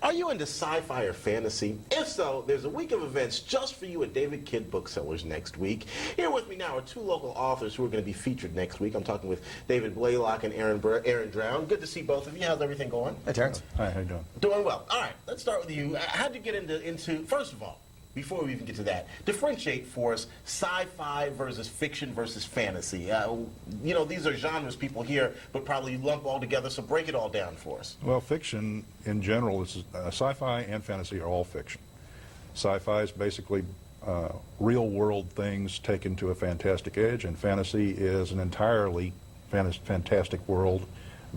Are you into sci-fi or fantasy? If so, there's a week of events just for you at David Kidd Booksellers next week. Here with me now are two local authors who are going to be featured next week. I'm talking with David Blalock and Aaron Drown. Good to see both of you. How's everything going? Hey, Terrence. Hi, how you doing? Doing well. All right, let's start with you. How'd you get into first of all, before we even get to that, differentiate for us sci-fi versus fiction versus fantasy. You know, these are genres people hear, but probably lump all together, so break it all down for us. Well, fiction in general, is sci-fi and fantasy are all fiction. Sci-fi is basically real-world things taken to a fantastic edge, and fantasy is an entirely fantastic world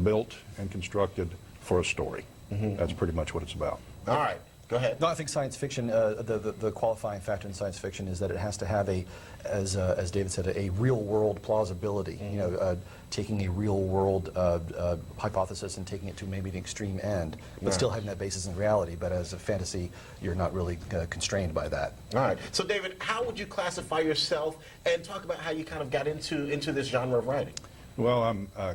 built and constructed for a story. That's pretty much what it's about. All right. Go ahead. No, I think science fiction, the qualifying factor in science fiction is that it has to have as David said, a real-world plausibility. You know, taking a real-world hypothesis and taking it to maybe the extreme end, but still having that basis in reality. But as a fantasy, you're not really constrained by that. All right. So, David, how would you classify yourself, and talk about how you kind of got into this genre of writing? Well, I'm a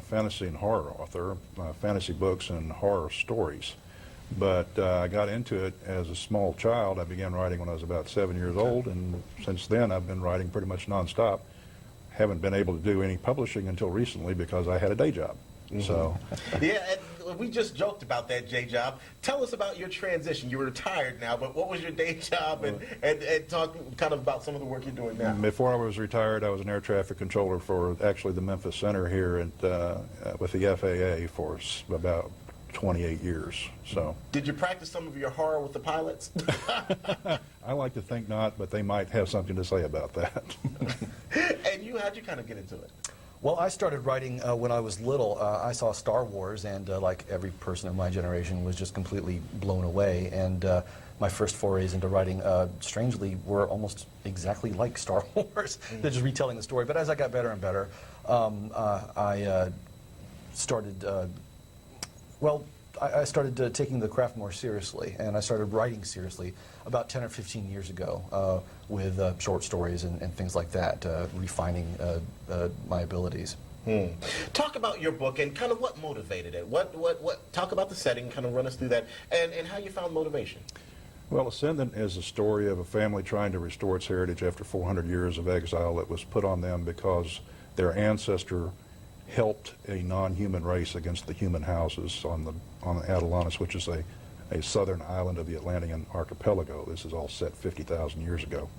fantasy and horror author, fantasy books and horror stories. But I got into it as a small child. I began writing when I was about 7 years old, and since then I've been writing pretty much nonstop. Haven't been able to do any publishing until recently because I had a day job. So, yeah, and we just joked about that day job. Tell us about your transition. You're retired now, but what was your day job, and talk kind of about some of the work you're doing now. Before I was retired, I was an air traffic controller for actually the Memphis Center here with the FAA for about 28 years. So, did you practice some of your horror with the pilots? I like to think not, but they might have something to say about that. And you, how'd you kind of get into it? Well, I started writing when I was little. I saw Star Wars, and like every person of my generation, was just completely blown away. And my first forays into writing, strangely, were almost exactly like Star Wars. They're just retelling the story. But as I got better and better, I started. I started taking the craft more seriously, and I started writing seriously about 10 or 15 years ago with short stories and things like that, refining my abilities. Talk about your book and kind of what motivated it. Talk about the setting, kind of run us through that, and how you found motivation. Well, Ascendant is a story of a family trying to restore its heritage after 400 years of exile that was put on them because their ancestor helped a non-human race against the human houses on Atlantis, which is a southern island of the Atlantean archipelago. This is all set 50,000 years ago.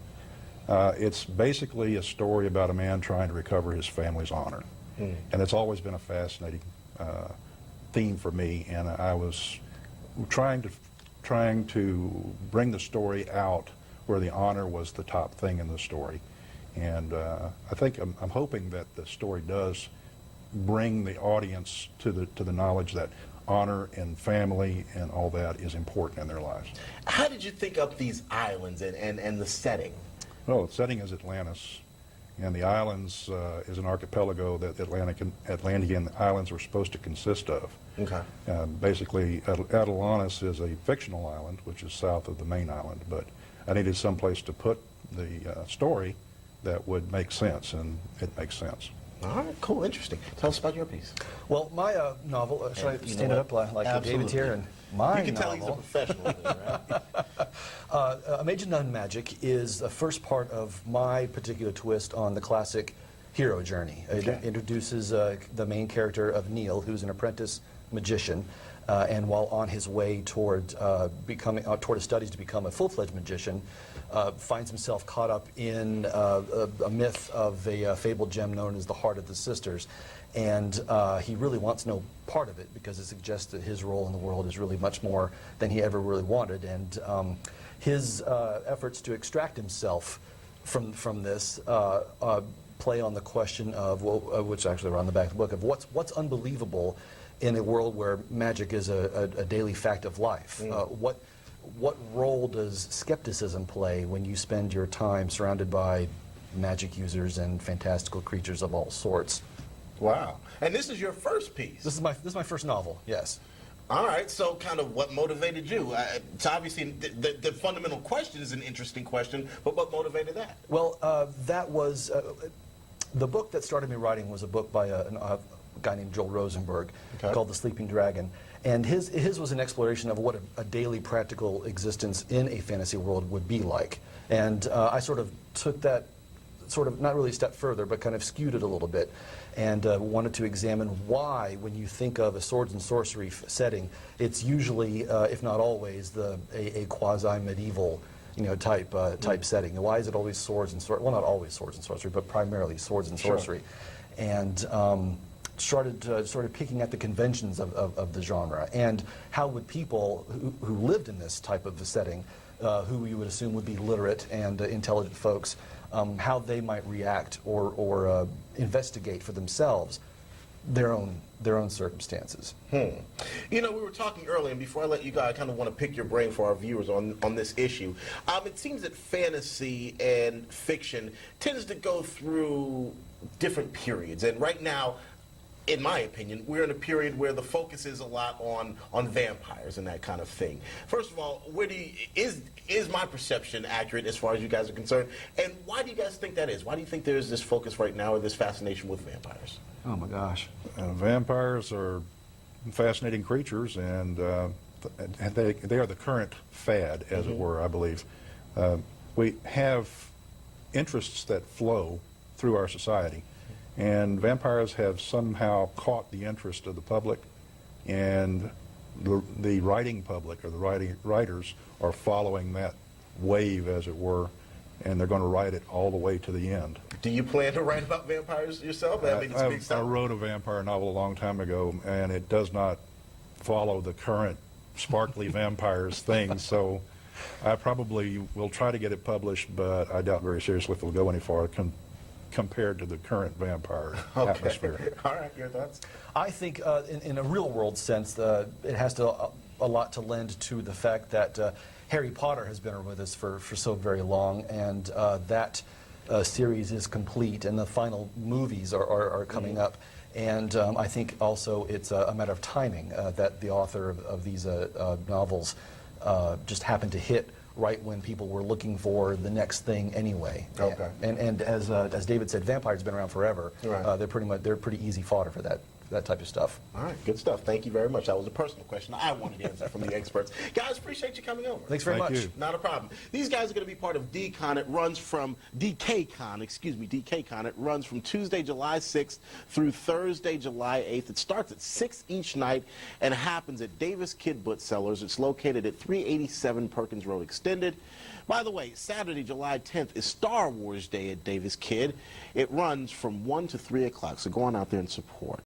It's basically a story about a man trying to recover his family's honor. And it's always been a fascinating theme for me, and I was trying to bring the story out where the honor was the top thing in the story. And I think I'm hoping that the story does bring the audience to the knowledge that honor and family and all that is important in their lives. How did you think up these islands and the setting? Well, the setting is Atlantis, and the islands is an archipelago that Atlantean islands were supposed to consist of. Okay. Basically, Atlantis is a fictional island, which is south of the main island, but I needed some place to put the story that would make sense, and it makes sense. All right, cool, interesting. Tell us about your piece. Well, my novel, should I stand it up like David's here? And my You can novel, tell he's a professional, right? A Mage of None Magic is the first part of my particular twist on the classic hero journey. It introduces the main character of Neil, who's an apprentice magician, and while on his way toward his studies to become a full-fledged magician, finds himself caught up in a myth of a fabled gem known as the Heart of the Sisters. And he really wants no part of it because it suggests that his role in the world is really much more than he ever really wanted. And his efforts to extract himself from this play on the question of, which actually are on the back of the book, of what's unbelievable in a world where magic is a daily fact of life. What role does skepticism play when you spend your time surrounded by magic users and fantastical creatures of all sorts? Wow. And this is your first piece. This is my first novel, yes. All right, so kind of what motivated you? It's obviously the fundamental question is an interesting question, but what motivated that? Well, that was the book that started me writing was a book by guy named Joel Rosenberg, Okay. called The Sleeping Dragon. And his was an exploration of what a daily practical existence in a fantasy world would be like. And I sort of took that, sort of not really a step further, but kind of skewed it a little bit, and wanted to examine why, when you think of a swords and sorcery setting, it's usually, if not always, a quasi-medieval, type setting. And why is it always swords and sorcery? Well, not always swords and sorcery, but primarily swords and sorcery. Sure. And started picking at the conventions of the genre, and how would people who lived in this type of a setting, who you would assume would be literate and intelligent folks, how they might react or investigate for themselves their own circumstances. We were talking earlier, and before I let you go, I kind of want to pick your brain for our viewers on this issue. It seems that fantasy and fiction tends to go through different periods, and right now, in my opinion, we're in a period where the focus is a lot on vampires and that kind of thing. First of all, is my perception accurate as far as you guys are concerned? And why do you guys think that is? Why do you think there is this focus right now or this fascination with vampires? Oh my gosh. Vampires are fascinating creatures, and they are the current fad, as it were, I believe. We have interests that flow through our society. And vampires have somehow caught the interest of the public, and the writing public, or the writers, are following that wave, as it were, and they're going to write it all the way to the end. Do you plan to write about vampires yourself? I mean, it's a big I stuff. wrote a vampire novel a long time ago, and it does not follow the current sparkly vampires thing, so I probably will try to get it published, but I doubt very seriously if it'll go any farther compared to the current vampire atmosphere. All right, your thoughts? I think in a real world sense, it has a lot to lend to the fact that Harry Potter has been with us for so very long, and that series is complete, and the final movies are coming up. And I think also it's a matter of timing that the author of these novels just happened to hit right when people were looking for the next thing anyway. Okay. And as David said, vampires have been around forever. Right. They're pretty easy fodder for that type of stuff. All right, good stuff. Thank you very much. That was a personal question I wanted to answer from the experts. Guys, appreciate you coming over. Thanks very much. you. Not a problem. These guys are going to be part of DCon. It runs from DKCon. It runs from Tuesday, July 6th through Thursday, July 8th. It starts at 6 each night and happens at Davis Kid Booksellers. It's located at 387 Perkins Road Extended. By the way, Saturday, July 10th is Star Wars Day at Davis Kid. It runs from 1 to 3 o'clock, so go on out there and support.